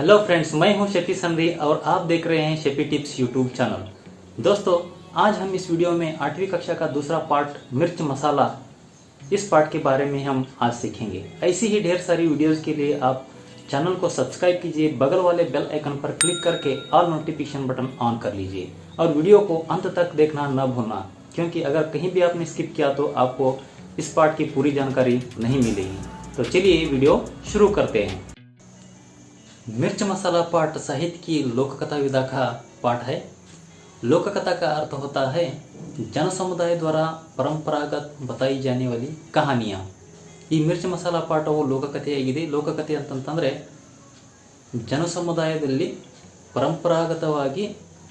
Hello friends, मैं हूं शेफी संधि और आप देख रहे हैं शेफी टिप्स यूट्यूब चैनल। दोस्तों, आज हम इस वीडियो में 8वीं कक्षा का दूसरा पार्ट मिर्च मसाला, इस पार्ट के बारे में हम आज सीखेंगे। ऐसी ही ढेर सारी वीडियोस के लिए आप चैनल को सब्सक्राइब कीजिए, बगल वाले बेल आइकन पर क्लिक करके ऑल नोटिफिकेशन बटन ऑन कर लीजिए और वीडियो को अंत तक देखना न भूलना, क्योंकि अगर कहीं भी आपने स्किप किया तो आपको इस पार्ट की पूरी जानकारी नहीं मिलेगी। तो चलिए वीडियो शुरू करते हैं। मिर्च मसाला पाठ साहित्य की लोककथा विधा का पाठ है। लोककथा का अर्थ होता है जन समुदाय द्वारा परंपरागत बताई जाने वाली कहानियाँ। ಈ ಮಿರ್ಚ್ ಮಸಾಲಾ ಪಾಠವು ಲೋಕಕಥೆಯಾಗಿದೆ। ಲೋಕಕಥೆ ಅಂತಂತಂದರೆ ಜನ ಸಮುದಾಯದಲ್ಲಿ ಪರಂಪರಾಗತವಾಗಿ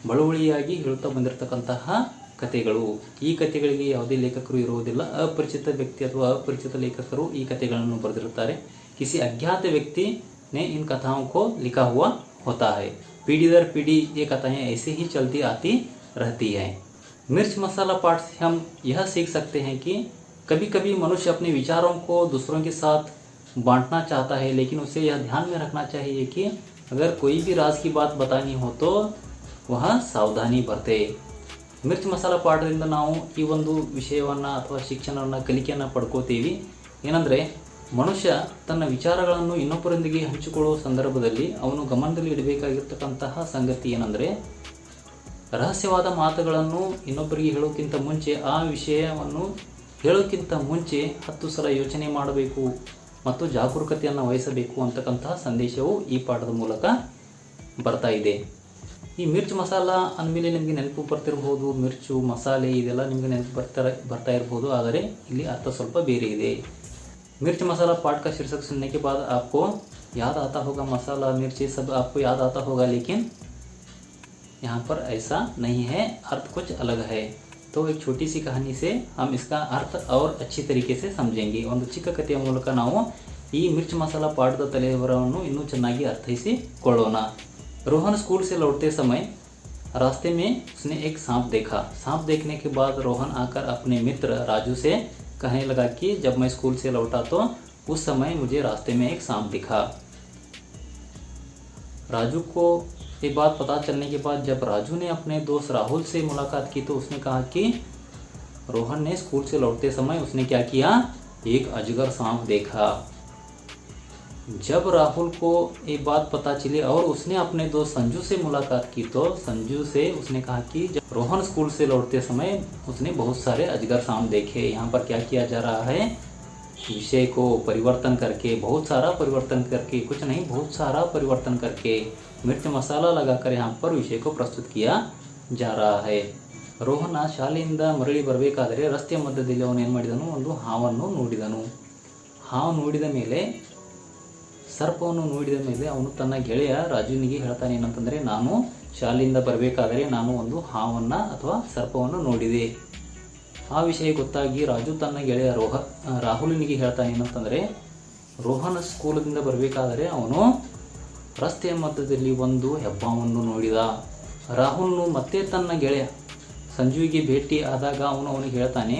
ಬಳುವಳಿಯಾಗಿ ಹೇಳುತ್ತಾ ಬಂದಿರತಕ್ಕಂತಹ ಕಥೆಗಳು। ಈ ಕಥೆಗಳಿಗೆ ಯಾವುದೇ ಲೇಖಕರು ಇರುವುದಿಲ್ಲ, ಅಪರಿಚಿತ ವ್ಯಕ್ತಿ ಅಥವಾ ಅಪರಿಚಿತ ಲೇಖಕರು ಈ ಕಥೆಗಳನ್ನು ಬರೆದಿರುತ್ತಾರೆ। किसी अज्ञात व्यक्ति ने इन कथाओं को लिखा हुआ होता है। पीढ़ी दर पीढ़ी ये कथाएं ऐसे ही चलती आती रहती हैं। मिर्च मसाला पाठ से हम यह सीख सकते हैं कि कभी कभी मनुष्य अपने विचारों को दूसरों के साथ बांटना चाहता है, लेकिन उसे यह ध्यान में रखना चाहिए कि अगर कोई भी राज की बात बतानी हो तो वह सावधानी बरते। ಮಿರ್ಚ್ ಮಸಾಲ ಪಾಠದಿಂದ ನಾವು ಈ ಒಂದು ವಿಷಯವನ್ನು ಅಥವಾ ಶಿಕ್ಷಣವನ್ನು ಕಲಿಕೆಯನ್ನು ಪಡ್ಕೋತೀವಿ। ಏನಂದರೆ, ಮನುಷ್ಯ ತನ್ನ ವಿಚಾರಗಳನ್ನು ಇನ್ನೊಬ್ಬರೊಂದಿಗೆ ಹಂಚಿಕೊಳ್ಳುವ ಸಂದರ್ಭದಲ್ಲಿ ಅವನು ಗಮನದಲ್ಲಿ ಇಡಬೇಕಾಗಿರ್ತಕ್ಕಂತಹ ಸಂಗತಿ ಏನಂದರೆ, ರಹಸ್ಯವಾದ ಮಾತುಗಳನ್ನು ಇನ್ನೊಬ್ಬರಿಗೆ ಹೇಳೋಕ್ಕಿಂತ ಮುಂಚೆ ಆ ವಿಷಯವನ್ನು ಹೇಳೋಕ್ಕಿಂತ ಮುಂಚೆ 10 ಸಲ ಯೋಚನೆ ಮಾಡಬೇಕು ಮತ್ತು ಜಾಗರೂಕತೆಯನ್ನು ವಹಿಸಬೇಕು ಅಂತಕ್ಕಂತಹ ಸಂದೇಶವು ಈ ಪಾಠದ ಮೂಲಕ ಬರ್ತಾ ಇದೆ। ಈ ಮಿರ್ಚ್ ಮಸಾಲ ಅಂದಮೇಲೆ ನಿಮಗೆ ನೆನಪು ಬರ್ತಿರ್ಬೋದು, ಮಿರ್ಚು ಮಸಾಲೆ ಇದೆಲ್ಲ ನಿಮಗೆ ನೆನಪು ಬರ್ತಾ ಇರ್ಬೋದು, ಆದರೆ ಇಲ್ಲಿ ಅರ್ಥ ಸ್ವಲ್ಪ ಬೇರೆ ಇದೆ। मिर्च मसाला पाठ का शीर्षक सुनने के बाद आपको याद आता होगा, मसाला मिर्च ये सब आपको याद आता होगा, लेकिन यहाँ पर ऐसा नहीं है, अर्थ कुछ अलग है। तो एक छोटी सी कहानी से हम इसका अर्थ और अच्छी तरीके से समझेंगे। ಒಂದು ಚಿಕ್ಕ ಕಥೆಯ ಮೂಲಕ ನಾವು ಈ ಮಿರ್ಚ್ ಮಸಾಲ ಪಾಠದ ತಲೆಬರಹವನ್ನು ಇನ್ನೂ ಚೆನ್ನಾಗಿ ಅರ್ಥೈಸಿಕೊಳ್ಳೋಣ। रोहन स्कूल से लौटते समय रास्ते में उसने एक सांप देखा। सांप देखने के बाद रोहन आकर अपने मित्र राजू से कहने लगा कि जब मैं स्कूल से लौटा तो उस समय मुझे रास्ते में एक सांप दिखा। राजू को ये बात पता चलने के बाद जब राजू ने अपने दोस्त राहुल से मुलाकात की तो उसने कहा कि रोहन ने स्कूल से लौटते समय उसने क्या किया, एक अजगर सांप देखा। जब राहुल को ये बात पता चली और उसने अपने दोस्त संजू से मुलाकात की तो संजू से उसने कहा कि जब रोहन स्कूल से लौटते समय उसने बहुत सारे अजगर सांप देखे। यहाँ पर क्या किया जा रहा है, विषय को परिवर्तन करके, बहुत सारा परिवर्तन करके, कुछ नहीं बहुत सारा परिवर्तन करके मिर्च मसाला लगाकर यहाँ पर विषय को प्रस्तुत किया जा रहा है। ರೋಹನ್ ಶಾಲೆಯಿಂದ ಮರಳಿ ಬರಬೇಕಾದರೆ ರಸ್ತೆಯ ಮಧ್ಯದಲ್ಲಿ ಅವನು ಏನು ಮಾಡಿದನು, ಒಂದು ಹಾವನ್ನು ನೋಡಿದನು। ಹಾವು ನೋಡಿದ ಮೇಲೆ, ಸರ್ಪವನ್ನು ನೋಡಿದ ಮೇಲೆ ಅವನು ತನ್ನ ಗೆಳೆಯ ರಾಜುನಿಗೆ ಹೇಳ್ತಾನೆ ಏನಂತಂದರೆ, ನಾನು ಶಾಲೆಯಿಂದ ಬರಬೇಕಾದರೆ ನಾನು ಒಂದು ಹಾವನ್ನು ಅಥವಾ ಸರ್ಪವನ್ನು ನೋಡಿದೆ। ಆ ವಿಷಯ ಗೊತ್ತಾಗಿ ರಾಜು ತನ್ನ ಗೆಳೆಯ ರಾಹುಲನಿಗೆ ಹೇಳ್ತಾನೆ ಏನಂತಂದರೆ, ರೋಹನ್ ಸ್ಕೂಲದಿಂದ ಬರಬೇಕಾದರೆ ಅವನು ರಸ್ತೆಯ ಮಧ್ಯದಲ್ಲಿ ಒಂದು ಹೆಬ್ಬಾವನ್ನು ನೋಡಿದ। ರಾಹುಲ್ನು ಮತ್ತೆ ತನ್ನ ಗೆಳೆಯ ಸಂಜುವಿಗೆ ಭೇಟಿ ಆದಾಗ ಅವನಿಗೆ ಹೇಳ್ತಾನೆ,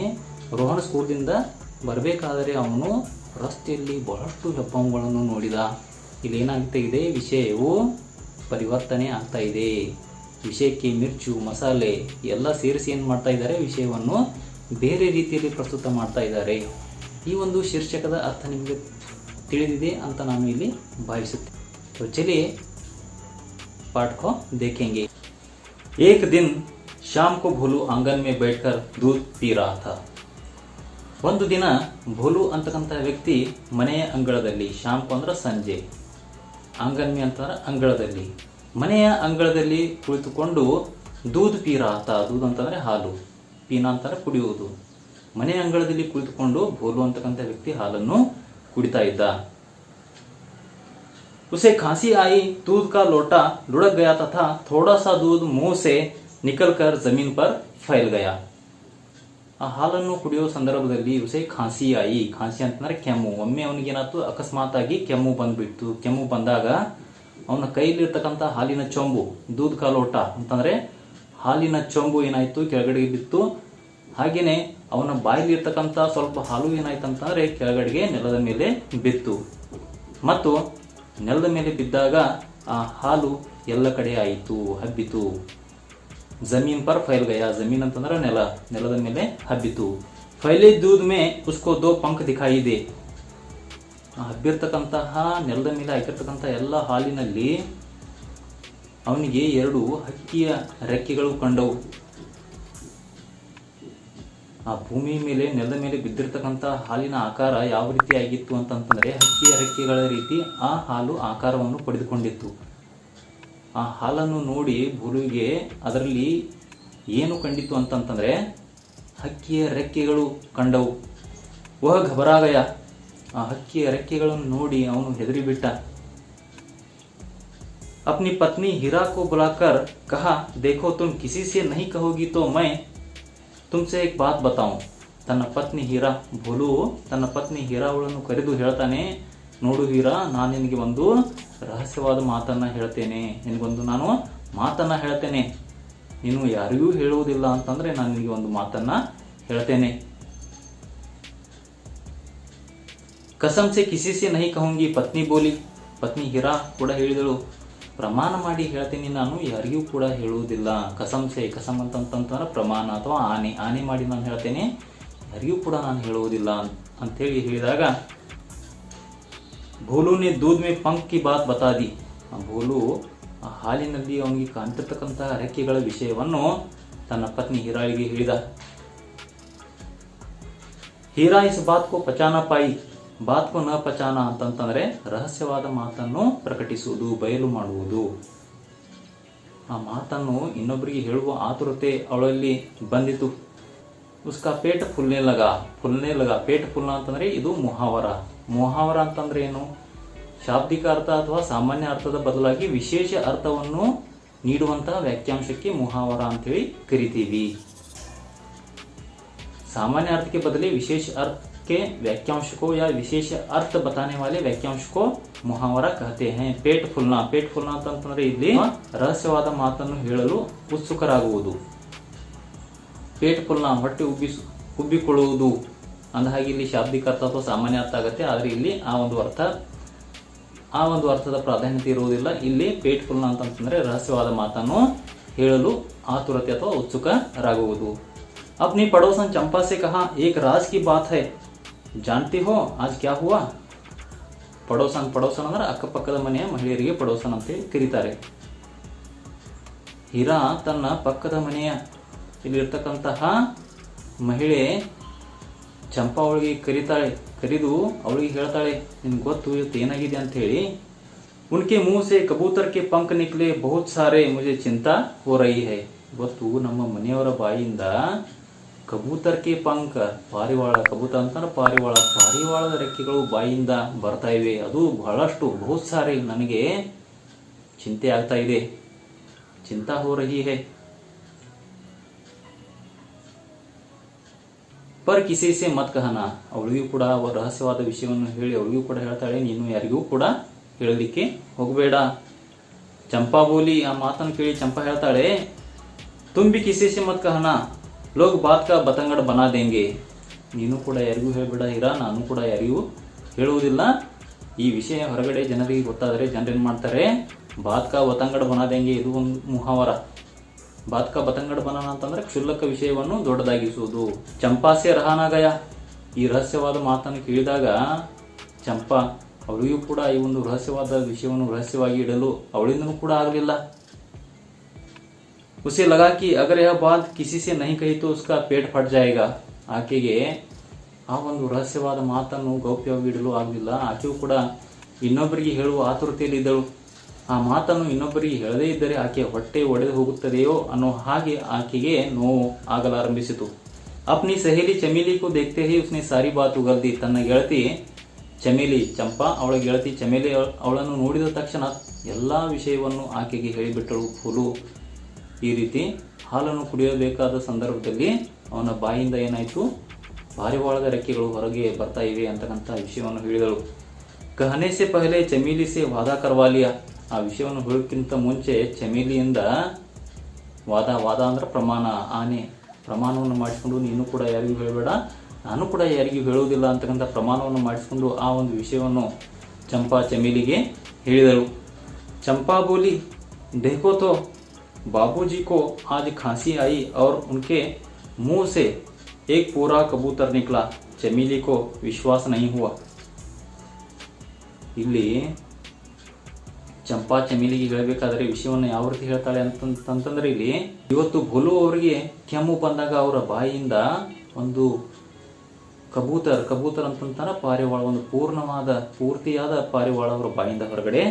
ರೋಹನ್ ಸ್ಕೂಲ್ದಿಂದ ಬರಬೇಕಾದರೆ ಅವನು ರಸ್ತೆಯಲ್ಲಿ ಬಹಳಷ್ಟು ಹೆಬ್ಬಾವುಗಳನ್ನು ನೋಡಿದ। ಇಲ್ಲಿ ಏನಾಗ್ತಾ ಇದೆ, ವಿಷಯವು ಪರಿವರ್ತನೆ ಆಗ್ತಾ ಇದೆ। ವಿಷಯಕ್ಕೆ ಮಿರ್ಚು ಮಸಾಲೆ ಎಲ್ಲ ಸೇರಿಸಿ ಏನು ಮಾಡ್ತಾ ಇದ್ದಾರೆ, ವಿಷಯವನ್ನು ಬೇರೆ ರೀತಿಯಲ್ಲಿ ಪ್ರಸ್ತುತ ಮಾಡ್ತಾ ಇದ್ದಾರೆ। ಈ ಒಂದು ಶೀರ್ಷಕದ ಅರ್ಥ ನಿಮಗೆ ತಿಳಿದಿದೆ ಅಂತ ನಾನು ಇಲ್ಲಿ ಭಾವಿಸುತ್ತೇನೆ। तो चलिए पाठ को देखेंगे। एक दिन शाम को भोलू आंगन में बैठकर दूध पी रहा था। ಒಂದು ದಿನ ಭೋಲು ಅಂತಕ್ಕಂಥ ವ್ಯಕ್ತಿ ಮನೆಯ ಅಂಗಳದಲ್ಲಿ, ಶಾಂಪು ಅಂದ್ರೆ ಸಂಜೆ, ಆಂಗನ್ ಮೇ ಅಂತಂದ್ರೆ ಅಂಗಳದಲ್ಲಿ, ಮನೆಯ ಅಂಗಳದಲ್ಲಿ ಕುಳಿತುಕೊಂಡು ದೂದ್ ಪೀ ರಹಾ ಥಾ। ದೂದ್ ಅಂತಂದರೆ ಹಾಲು, ಪೀನಾ ಅಂತಾರೆ ಕುಡಿಯುವುದು। ಮನೆಯ ಅಂಗಳದಲ್ಲಿ ಕುಳಿತುಕೊಂಡು ಭೋಲು ಅಂತಕ್ಕಂಥ ವ್ಯಕ್ತಿ ಹಾಲನ್ನು ಕುಡಿತಾ ಇದ್ದ। उसे खांसी आई, दूध का लोटा लुढ़क गया तथा थोड़ा सा दूध मुंह से निकलकर जमीन पर फैल गया। ಆ ಹಾಲನ್ನು ಕುಡಿಯೋ ಸಂದರ್ಭದಲ್ಲಿ ಉಸೆ ಖಾಂಸಿ ಆಯಿ, ಖಾಂಸಿ ಅಂತಂದ್ರೆ ಕೆಮ್ಮು। ಒಮ್ಮೆ ಅವನಿಗೆ ಏನಾಯ್ತು, ಅಕಸ್ಮಾತ್ ಆಗಿ ಕೆಮ್ಮು ಬಂದ್ಬಿಡ್ತು। ಕೆಮ್ಮು ಬಂದಾಗ ಅವನ ಕೈಲಿರ್ತಕ್ಕಂಥ ಹಾಲಿನ ಚೊಂಬು, ದೂದ್ ಕಾ ಲೋಟ ಅಂತಂದ್ರೆ ಹಾಲಿನ ಚೊಂಬು ಏನಾಯ್ತು, ಕೆಳಗಡೆಗೆ ಬಿತ್ತು। ಹಾಗೇನೆ ಅವನ ಬಾಯಿಲಿರ್ತಕ್ಕಂಥ ಸ್ವಲ್ಪ ಹಾಲು ಏನಾಯ್ತು ಅಂತಂದ್ರೆ ಕೆಳಗಡೆಗೆ ನೆಲದ ಮೇಲೆ ಬಿತ್ತು। ಮತ್ತು ನೆಲದ ಮೇಲೆ ಬಿದ್ದಾಗ ಆ ಹಾಲು ಎಲ್ಲ ಕಡೆ ಆಯಿತು, ಹಬ್ಬಿತು. ಜಮೀನ್ ಪರ್ ಫೈಲ್ ಗಯಾ, ಜಮೀನ್ ಅಂತಂದ್ರೆ ನೆಲ, ನೆಲದ ಮೇಲೆ ಹಬ್ಬಿತು. ಫೈಲೆ ದೂದ್ ಮೇ ಉಸ್ಕೋ ದೋ ಪಂಖ ದಿಖಾಯಿ ದೇ, ಹಬ್ಬಿರ್ತಕ್ಕಂತಹ ನೆಲದ ಮೇಲೆ ಹಾಕಿರ್ತಕ್ಕಂಥ ಎಲ್ಲ ಹಾಲಿನಲ್ಲಿ ಅವನಿಗೆ 2 ಹಕ್ಕಿಯ ರೆಕ್ಕೆಗಳು ಕಂಡವು. ಆ ಭೂಮಿ ಮೇಲೆ, ನೆಲದ ಮೇಲೆ ಬಿದ್ದಿರ್ತಕ್ಕಂಥ ಹಾಲಿನ ಆಕಾರ ಯಾವ ರೀತಿ ಆಗಿತ್ತು ಅಂತಂತಂದ್ರೆ ಹಕ್ಕಿಯ ರೆಕ್ಕೆಗಳ ರೀತಿ ಆ ಹಾಲು ಆಕಾರವನ್ನು ಪಡೆದುಕೊಂಡಿತ್ತು. ಆ ಹಾಲನ್ನು ನೋಡಿ ಭೂಲುವಿಗೆ ಅದರಲ್ಲಿ ಏನು ಕಂಡಿತು ಅಂತಂತಂದ್ರೆ ಹಕ್ಕಿಯ ರೆಕ್ಕೆಗಳು ಕಂಡವು. ವಹ ಘಬರಾಗಯ, ಆ ಹಕ್ಕಿಯ ರೆಕ್ಕೆಗಳನ್ನು ನೋಡಿ ಅವನು ಹೆದರಿಬಿಟ್ಟ. अपनी पत्नी हीरा को बुलाकर कहा, देखो तुम किसी से नहीं कहोगी तो मैं तुमसे एक बात बताऊं. ತನ್ನ ಪತ್ನಿ ಹೀರಾ, ಭೋಲು ತನ್ನ ಪತ್ನಿ ಹೀರಾವಳನ್ನು ಕರೆದು ಹೇಳ್ತಾನೆ, ನೋಡು ಹೀರಾ, ನಾನು ನಿನಗೆ ಒಂದು ರಹಸ್ಯವಾದ ಮಾತನ್ನ ಹೇಳ್ತೇನೆ, ನಿನಗೊಂದು ನಾನು ಮಾತನ್ನ ಹೇಳ್ತೇನೆ, ನೀನು ಯಾರಿಗೂ ಹೇಳುವುದಿಲ್ಲ ಅಂತಂದ್ರೆ ನಾನು ನಿನಗೆ ಒಂದು ಮಾತನ್ನ ಹೇಳ್ತೇನೆ. कसम से किसी से नहीं कहूंगी, पत्नी बोली. ಪತ್ನಿ ಹೀರಾ ಕೂಡ ಹೇಳಿದಳು, ಪ್ರಮಾಣ ಮಾಡಿ ಹೇಳ್ತೀನಿ, ನಾನು ಯಾರಿಗೂ ಕೂಡ ಹೇಳುವುದಿಲ್ಲ. ಕಸಂಸೆ, ಕಸಂ ಅಂತಂತಂದ್ರೆ ಪ್ರಮಾಣ ಅಥವಾ ಆನೆ, ಆನೆ ಮಾಡಿ ನಾನು ಹೇಳ್ತೇನೆ, ಯಾರಿಗೂ ಕೂಡ ನಾನು ಹೇಳುವುದಿಲ್ಲ ಅಂತೇಳಿ ಹೇಳಿದಾಗ ಭೋಲುನೆ ದೂದ್ ಮೇ ಪಂಖ್ ಕಿ ಬಾತ್ ಬತಾ ದಿ. ಭೋಲು ಆ ಹಾಲಿನಲ್ಲಿ ಅವನಿಗೆ ಕಾಣ್ತಿರ್ತಕ್ಕಂತಹ ರೆಕ್ಕೆಗಳ ವಿಷಯವನ್ನು ತನ್ನ ಪತ್ನಿ ಹೀರಾಳಿಗೆ ಹೇಳಿದ. ಹೀರಾ ಇಸ್ ಬಾತ್ ಕೋ ಪಚಾನ ಪಾಯಿ, ಬಾತ್ ಕೋ ನ ಪಚಾನ ಅಂತಂತಂದ್ರೆ ರಹಸ್ಯವಾದ ಮಾತನ್ನು ಪ್ರಕಟಿಸುವುದು, ಬಯಲು ಮಾಡುವುದು. ಆ ಮಾತನ್ನು ಇನ್ನೊಬ್ಬರಿಗೆ ಹೇಳುವ ಆತುರತೆ ಅವಳಲ್ಲಿ ಬಂದಿತು. ಉಸ್ಕಾ ಪೇಟ ಫುಲ್ನೆ ಲಗ, ಪೇಟ ಫುಲ್ನ ಅಂತಂದ್ರೆ ಇದು ಮುಹಾವರ. ಮುಹಾವರ ಅಂತಂದ್ರೆ ಏನು? ಶಾಬ್ದಿಕ ಅರ್ಥ ಅಥವಾ ಸಾಮಾನ್ಯ ಅರ್ಥದ ಬದಲಾಗಿ ವಿಶೇಷ ಅರ್ಥವನ್ನು ನೀಡುವಂತಹ ವ್ಯಾಖ್ಯಾಂಶಕ್ಕೆ ಮುಹಾವರ ಅಂತೇಳಿ ಕರಿತೀವಿ. सामान्य अर्थ के बदले विशेष अर्थ के वाक्यांश को या विशेष अर्थ बताने वाले वाक्यांश को मुहावरा कहते हैं. पेट फुल्ना ಅಂತಂದ್ರೆ ಇಲ್ಲಿ ರಹಸ್ಯವಾದ ಮಾತನ್ನು ಹೇಳಲು ಉತ್ಸುಕರಾಗುವುದು. ಪೇಟ್ ಫುಲ್ನ ಹೊಟ್ಟೆ ಉಬ್ಬಿಕೊಳ್ಳುವುದು ಅಂದ ಹಾಗೆ ಇಲ್ಲಿ ಶಾಬ್ದಿಕ ಅರ್ಥ ಅಥವಾ ಸಾಮಾನ್ಯ ಅರ್ಥ ಆಗುತ್ತೆ. ಆದ್ರೆ ಇಲ್ಲಿ ಆ ಒಂದು ಅರ್ಥದ ಪ್ರಾಧಾನ್ಯತೆ ಇರುವುದಿಲ್ಲ. ಇಲ್ಲಿ ಪೇಟ್ ಫುಲ್ನ ಅಂತಂದ್ರೆ ರಹಸ್ಯವಾದ ಮಾತನ್ನು ಹೇಳಲು ಆತುರತೆ ಅಥವಾ ಉತ್ಸುಕರಾಗುವುದು. अपनी पड़ोसन चंपा से कहा, एक राज की बात है, जानती हो आज क्या हुआ. ಪಡೋಸನ್ ಅಂದ್ರೆ ಅಕ್ಕಪಕ್ಕದ ಮನೆಯ ಮಹಿಳೆಯರಿಗೆ ಪಡೋಸನ್ ಅಂತ ಕರೀತಾರೆ. ಹೀರಾ ತನ್ನ ಪಕ್ಕದ ಮನೆಯ ಇಲ್ಲಿರ್ತಕ್ಕಂತಹ ಮಹಿಳೆ ಚಂಪಾ ಅವಳಿಗೆ ಕರೆದು ಅವಳಿಗೆ ಹೇಳ್ತಾಳೆ, ನಿನ್ಗೆ ಗೊತ್ತು ಇವತ್ತು ಏನಾಗಿದೆ ಅಂತ ಹೇಳಿ. ಉನ್ಕೆ मुंह से कबूतर के पंख निकले बहुत सारे, मुझे चिंता हो रही है. ಇವತ್ತು ನಮ್ಮ ಮನೆಯವರ ಬಾಯಿಯಿಂದ ಕಬೂತರ್ ಕೆ ಪಂಖ, ಪಾರಿವಾಳ, ಕಬೂತ ಅಂತಂದ್ರೆ ಪಾರಿವಾಳದ ರೆಕ್ಕೆಗಳು ಬಾಯಿಯಿಂದ ಬರ್ತಾ ಇವೆ. ಅದು ಬಹಳಷ್ಟು, ಬಹುತ್ ಸಾರಿ, ನನಗೆ ಚಿಂತೆ ಆಗ್ತಾ ಇದೆ. ಚಿಂತಾ ಹೋ ರಹಿ ಹೈ. ಪರ್ ಕಿಸಿ ಸೆ ಮತ್ ಕಹನಾ, ಅವಳಿಗೂ ಕೂಡ ರಹಸ್ಯವಾದ ವಿಷಯವನ್ನು ಹೇಳಿ ಅವಳಿಗೂ ಕೂಡ ಹೇಳ್ತಾಳೆ, ನೀನು ಯಾರಿಗೂ ಕೂಡ ಹೇಳಲಿಕ್ಕೆ ಹೋಗಬೇಡ. ಚಂಪಾ ಬೋಲಿ, ಆ ಮಾತನ್ನು ಕೇಳಿ ಚಂಪಾ ಹೇಳ್ತಾಳೆ, तुम भी किसी से मत कहना, लोग बात का बतंगड़ बना देंगे. ನೀನು ಕೂಡ ಯಾರಿಗೂ ಹೇಳಬೇಡ ಹೀರಾ, ನಾನು ಕೂಡ ಯಾರಿಗೂ ಹೇಳುವುದಿಲ್ಲ. ಈ ವಿಷಯ ಹೊರಗಡೆ ಜನರಿಗೆ ಗೊತ್ತಾದರೆ ಜನರೇನು ಮಾಡ್ತಾರೆ, ಬಾತ್ ಕಾ ಬತಂಗಡ ಬನಾ ದೇಂಗೆ. ಇದು ಒಂದು ಮುಹಾವರ. ಬಾತ್ ಕಾ ಬತಂಗಡ ಬನಾನ ಅಂತಂದ್ರೆ ಕ್ಷುಲ್ಲಕ ವಿಷಯವನ್ನು ದೊಡ್ಡದಾಗಿಸುವುದು. ಚಂಪಾಸೆ ರಹಾನಾಗಯ, ಈ ರಹಸ್ಯವಾದ ಮಾತನ್ನು ಕೇಳಿದಾಗ ಚಂಪಾ ಅವಳಿಗೂ ಕೂಡ ಈ ಒಂದು ರಹಸ್ಯವಾದ ವಿಷಯವನ್ನು ರಹಸ್ಯವಾಗಿ ಇಡಲು ಅವಳಿಂದನೂ ಕೂಡ ಆಗಲಿಲ್ಲ. उसे लगा कि अगर यह बात किसी से नहीं कही तो उसका पेट फट जाएगा. ಆಕೆಗೆ ಆ ಒಂದು ರಹಸ್ಯವಾದ ಮಾತನ್ನು ಗೌಪ್ಯವಾಗಿ ಇಡಲು ಆಗಲಿಲ್ಲ. ಆಕೆಯೂ ಕೂಡ ಇನ್ನೊಬ್ಬರಿಗೆ ಹೇಳುವ ಆತುರತೆಯಲ್ಲಿ ಇದ್ದಳು. ಆ ಮಾತನ್ನು ಇನ್ನೊಬ್ಬರಿಗೆ ಹೇಳದೇ ಇದ್ದರೆ ಆಕೆಯ ಹೊಟ್ಟೆ ಒಡೆದು ಹೋಗುತ್ತದೆಯೋ ಅನ್ನೋ ಹಾಗೆ ಆಕೆಗೆ ನೋವು ಆಗಲಾರಂಭಿಸಿತು. अपनी सहेली चमेली को देखते ही उसने सारी बात उगल दी. ತನ್ನ ಗೆಳತಿ ಚಮೇಲಿ, ಚಂಪಾ ಅವಳ ಗೆಳತಿ ಚಮೇಲಿ ಅವಳನ್ನು ನೋಡಿದ ತಕ್ಷಣ ಎಲ್ಲಾ ವಿಷಯವನ್ನು ಆಕೆಗೆ ಹೇಳಿಬಿಟ್ಟಳು. ಫುಲು ಈ ರೀತಿ ಹಾಲನ್ನು ಕುಡಿಯಬೇಕಾದ ಸಂದರ್ಭದಲ್ಲಿ ಅವನ ಬಾಯಿಂದ ಏನಾಯಿತು, ಪಾರಿವಾಳದ ರೆಕ್ಕೆಗಳು ಹೊರಗೆ ಬರ್ತಾ ಇವೆ ಅಂತಕ್ಕಂಥ ವಿಷಯವನ್ನು ಹೇಳಿದಳು. ಕಹನೆ ಸೆ ಪಹಲೆ ಚಮೇಲಿ ಸೆ ವಾದ ಕರ್ವಾಲಿಯ, ಆ ವಿಷಯವನ್ನು ಹೇಳೋಕ್ಕಿಂತ ಮುಂಚೆ ಚಮೇಲಿಯಿಂದ ವಾದ ಅಂದ್ರೆ ಪ್ರಮಾಣ, ಪ್ರಮಾಣವನ್ನು ಮಾಡಿಸಿಕೊಂಡು ನೀನು ಕೂಡ ಯಾರಿಗೂ ಹೇಳಬೇಡ, ನಾನು ಕೂಡ ಯಾರಿಗೂ ಹೇಳುವುದಿಲ್ಲ ಅಂತಕ್ಕಂಥ ಪ್ರಮಾಣವನ್ನು ಮಾಡಿಸಿಕೊಂಡು ಆ ಒಂದು ವಿಷಯವನ್ನು ಚಂಪಾ ಚಮೇಲಿಗೆ ಹೇಳಿದಳು. चंपा बोली, देखो तो बाबूजी को आज खांसी आई और उनके मुंह से एक पूरा कबूतर निकला। चमेली को विश्वास नहीं हुआ। ಇಲ್ಲಿ ಚಂಪಾ ಚಮೇಲಿಗೆ ಹೇಳಬೇಕಾದ್ರೆ ವಿಷಯವನ್ನು ಯಾವ ರೀತಿ ಹೇಳ್ತಾಳೆ ಅಂತಂದ್ರೆ, ಇಲ್ಲಿ ಇವತ್ತು ಭೋಲು ಅವರಿಗೆ ಕೆಮ್ಮು ಬಂದಾಗ ಅವರ ಬಾಯಿಯಿಂದ ಒಂದು ಕಬೂತರ್ ಅಂತಂತಾರ ಪಾರಿವಾಳ, ಒಂದು ಪೂರ್ತಿಯಾದ ಪಾರಿವಾಳ ಅವರ ಬಾಯಿಂದ ಹೊರಗಡೆ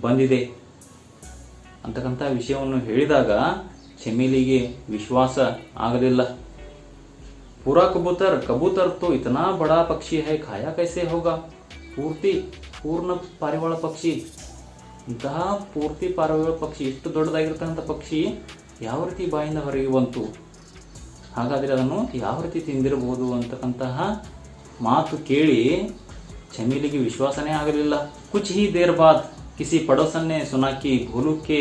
ಬಂದಿದೆ ಅಂತಕ್ಕಂಥ ವಿಷಯವನ್ನು ಹೇಳಿದಾಗ ಚಮೇಲಿಗೆ ವಿಶ್ವಾಸ ಆಗಲಿಲ್ಲ। पूरा कबूतर तो इतना बड़ा पक्षी है, खाया कैसे होगा? पूर्ण पारिवाಳ ಪಕ್ಷಿ, ಇಂತಹ ಪೂರ್ತಿ ಪಾರಿವಾಳ ಪಕ್ಷಿ, ಇಷ್ಟು ದೊಡ್ಡದಾಗಿರ್ತಕ್ಕಂಥ ಪಕ್ಷಿ ಯಾವ ರೀತಿ ಬಾಯಿಂದ ಹೊರಗೆ ಬಂತು? ಹಾಗಾದರೆ ಅದನ್ನು ಯಾವ ರೀತಿ ತಿಂದಿರಬಹುದು ಅಂತಕ್ಕಂತಹ ಮಾತು ಕೇಳಿ ಚಮೇಲಿಗೆ ವಿಶ್ವಾಸನೇ ಆಗಲಿಲ್ಲ। कुछ ही देर बाद किसी पड़ोसन ने सुना कि भोलू के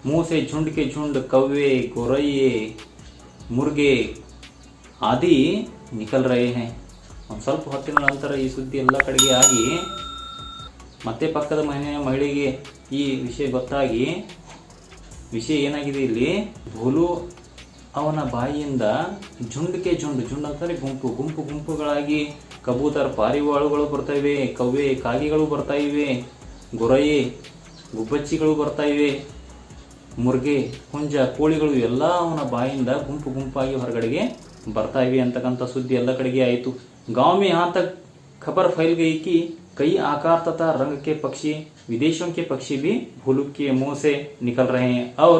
मुंह से झुंड के झुंड कौवे, गोरैये, मुर्गे आदि निकल रहे हैं। ಒಂದು ಸ್ವಲ್ಪ ಹೊತ್ತಿನ ನಂತರ ಈ ಸುದ್ದಿ ಎಲ್ಲ ಕಡೆಗೆ ಆಗಿ ಮತ್ತೆ ಪಕ್ಕದ ಮಹಿಳೆಗೆ ಈ ವಿಷಯ ಗೊತ್ತಾಗಿ, ವಿಷಯ ಏನಾಗಿದೆ, ಇಲ್ಲಿ ಭೋಲು ಅವನ ಬಾಯಿಯಿಂದ ಝುಂಡ್ಗೆ ಝುಂಡ್ ಅಂತಂದ್ರೆ ಗುಂಪುಗಳಾಗಿ ಕಬೂತರ್ ಪಾರಿವಾಳಗಳು ಬರ್ತಾ ಇವೆ, ಕವ್ವೆ ಕಾಗೆಗಳು ಬರ್ತಾ ಇವೆ, ಗೊರಯ್ಯೆ ಗುಬ್ಬಚ್ಚಿಗಳು ಬರ್ತಾ ಇವೆ, ಮುರ್ಗೆ ಹುಂಜ ಕೋಳಿಗಳು ಎಲ್ಲ ಅವನ ಬಾಯಿಂದ ಗುಂಪಾಗಿ ಹೊರಗಡೆಗೆ ಬರ್ತಾ ಇವೆ ಅಂತಕ್ಕಂಥ ಸುದ್ದಿ ಎಲ್ಲ ಕಡೆಗೆ ಆಯಿತು। गांव में यहाँ तक खबर फैल गई कि कई आकार तथा रंग के पक्षी, विदेशों के पक्षी भी भोलू के मुंह से निकल रहे हैं और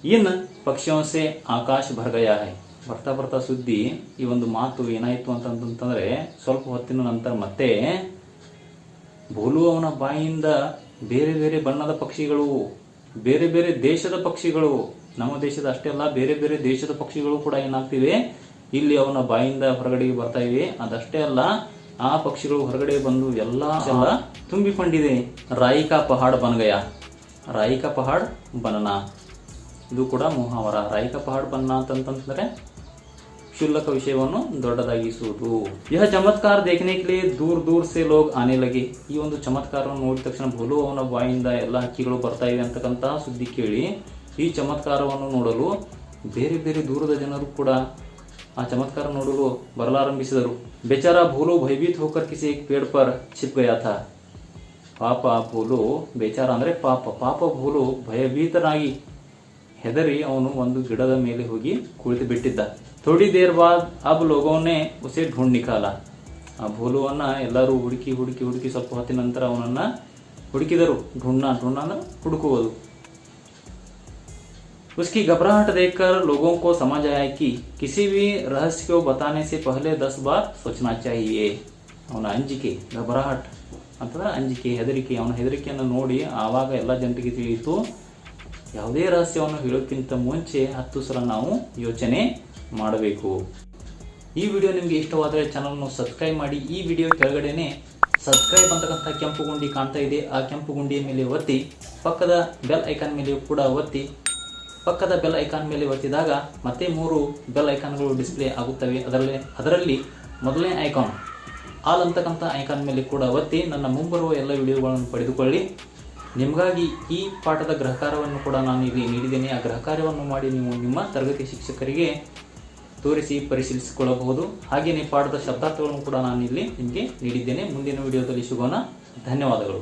इन पक्षियों से आकाश भर गया है। ಬರ್ತಾ ಸುದ್ದಿ ಈ ಒಂದು ಮಾತು ಏನಾಯಿತು ಅಂತಂದ್ರೆ, ಸ್ವಲ್ಪ ಹೊತ್ತಿನ ನಂತರ ಮತ್ತೆ ಭೋಲು ಅವನ ಬಾಯಿಯಿಂದ ಬೇರೆ ಬೇರೆ ಬಣ್ಣದ ಪಕ್ಷಿಗಳು, ಬೇರೆ ಬೇರೆ ದೇಶದ ಪಕ್ಷಿಗಳು, ನಮ್ಮ ದೇಶದ ಅಷ್ಟೇ ಅಲ್ಲ ಬೇರೆ ಬೇರೆ ದೇಶದ ಪಕ್ಷಿಗಳು ಕೂಡ ಏನಾಗ್ತಿವೆ, ಇಲ್ಲಿ ಅವನ ಬಾಯಿಂದ ಹೊರಗಡೆಗೆ ಬರ್ತಾ ಇವೆ। ಅದಷ್ಟೇ ಅಲ್ಲ, ಆ ಪಕ್ಷಿಗಳು ಹೊರಗಡೆ ಬಂದು ಎಲ್ಲ ತುಂಬಿಕೊಂಡಿದೆ। ರಾಯಿ ಕಾ ಪಹಾಡ್ ಬನ್ ಗಯಾ, ರಾಯಿ ಕಾ ಪಹಾಡ್ ಬನನಾ, ಇದು ಕೂಡ ಮುಹಾವರ। ರಾಯಿ ಕಾ ಪಹಾಡ್ ಬನ್ನ ಅಂತಂದ್ರೆ ಕ್ಷುಲ್ಲಕ ವಿಷಯವನ್ನು ದೊಡ್ಡದಾಗಿಸುವುದು। यह चमत्कार देखने के लिए दूर दूर से लोग आने लगे। ಈ ಒಂದು ಚಮತ್ಕಾರವನ್ನು ನೋಡಿದ ತಕ್ಷಣ ಭೋಲು ಅವನ ಬಾಯಿಂದ ಎಲ್ಲ ಹಕ್ಕಿಗಳು ಬರ್ತಾ ಇವೆ ಅಂತಕ್ಕಂತಹ ಸುದ್ದಿ ಕೇಳಿ ಈ ಚಮತ್ಕಾರವನ್ನು ನೋಡಲು ಬೇರೆ ಬೇರೆ ದೂರದ ಜನರು ಕೂಡ ಆ ಚಮತ್ಕಾರ ನೋಡಲು ಬರಲಾರಂಭಿಸಿದರು। बेचारा भोलू भयभीत होकर किसी एक पेड़ पर छिप गया था। ಪಾಪ ಭೋಲು, ಬೇಚಾರ ಅಂದ್ರೆ ಪಾಪ ಭೋಲು ಭಯಭೀತನಾಗಿ ಹೆದರಿ ಅವನು ಒಂದು ಗಿಡದ ಮೇಲೆ ಹೋಗಿ ಕುಳಿತು ಬಿಟ್ಟಿದ್ದ। थोड़ी देर बाद अब लोगों ने उसे ढूंढ निकाला। ಆ ಭೋಲುವನ್ನ ಎಲ್ಲರೂ ಹುಡುಕಿ ಸ್ವಲ್ಪ ಹೊತ್ತಿನ ನಂತರ ಅವನನ್ನ ಹುಡುಕಿದರು। ढूंढना ಅಂದ್ರೆ ಹುಡುಕುವುದು। उसकी घबराहट देखकर लोगों को समझ आया कि किसी भी रहस्य को बताने से पहले 10 बार सोचना चाहिए। ಅವನ ಅಂಜಿಕೆ, घबराहट ಅಂತಂದ್ರೆ ಅಂಜಿಕೆ, ಹೆದರಿಕೆ, ಅವನ ಹೆದರಿಕೆಯನ್ನು ನೋಡಿ ಆವಾಗ ಎಲ್ಲ ಜನರಿಗೆ ತಿಳಿಯಿತು, ಯಾವುದೇ ರಹಸ್ಯವನ್ನು ಹೇಳೋಕ್ಕಿಂತ ಮುಂಚೆ 10 ಸಲ ನಾವು ಯೋಚನೆ ಮಾಡಬೇಕು। ಈ ವಿಡಿಯೋ ನಿಮಗೆ ಇಷ್ಟವಾದರೆ ಚಾನಲ್ನ ಸಬ್ಸ್ಕ್ರೈಬ್ ಮಾಡಿ। ಈ ವಿಡಿಯೋ ಕೆಳಗಡೆನೆ ಸಬ್ಸ್ಕ್ರೈಬ್ ಅಂತಕ್ಕಂಥ ಕೆಂಪು ಗುಂಡಿ ಕಾಣ್ತಾ ಇದೆ, ಆ ಕೆಂಪು ಗುಂಡಿಯ ಮೇಲೆ ಒತ್ತಿ, ಪಕ್ಕದ ಬೆಲ್ ಐಕಾನ್ ಮೇಲೆ ಕೂಡ ಒತ್ತಿ, ಪಕ್ಕದ ಬೆಲ್ ಐಕಾನ್ ಮೇಲೆ ಒತ್ತಿದಾಗ ಮತ್ತೆ 3 ಬೆಲ್ ಐಕಾನ್ಗಳು ಡಿಸ್ಪ್ಲೇ ಆಗುತ್ತವೆ। ಅದರಲ್ಲಿ ಮೊದಲನೇ ಐಕಾನ್ ಆಲ್ ಅಂತಕ್ಕಂಥ ಐಕಾನ್ ಮೇಲೆ ಕೂಡ ಒತ್ತಿ ನನ್ನ ಮುಂಬರುವ ಎಲ್ಲ ವಿಡಿಯೋಗಳನ್ನು ಪಡೆದುಕೊಳ್ಳಿ। ನಿಮಗಾಗಿ ಈ ಪಾಠದ ಗೃಹಕಾರ್ಯವನ್ನು ಕೂಡ ನಾನು ಇಲ್ಲಿ ನೀಡಿದ್ದೇನೆ। ಆ ಗೃಹಕಾರ್ಯವನ್ನು ಮಾಡಿ ನೀವು ನಿಮ್ಮ ತರಗತಿ ಶಿಕ್ಷಕರಿಗೆ ತೋರಿಸಿ ಪರಿಶೀಲಿಸಿಕೊಳ್ಳಬಹುದು। ಹಾಗೆಯೇ ಪಾಠದ ಶಬ್ದಾರ್ಥಗಳನ್ನು ಕೂಡ ನಾನು ಇಲ್ಲಿ ನಿಮಗೆ ನೀಡಿದ್ದೇನೆ। ಮುಂದಿನ ವಿಡಿಯೋದಲ್ಲಿ ಸಿಗೋಣ। ಧನ್ಯವಾದಗಳು।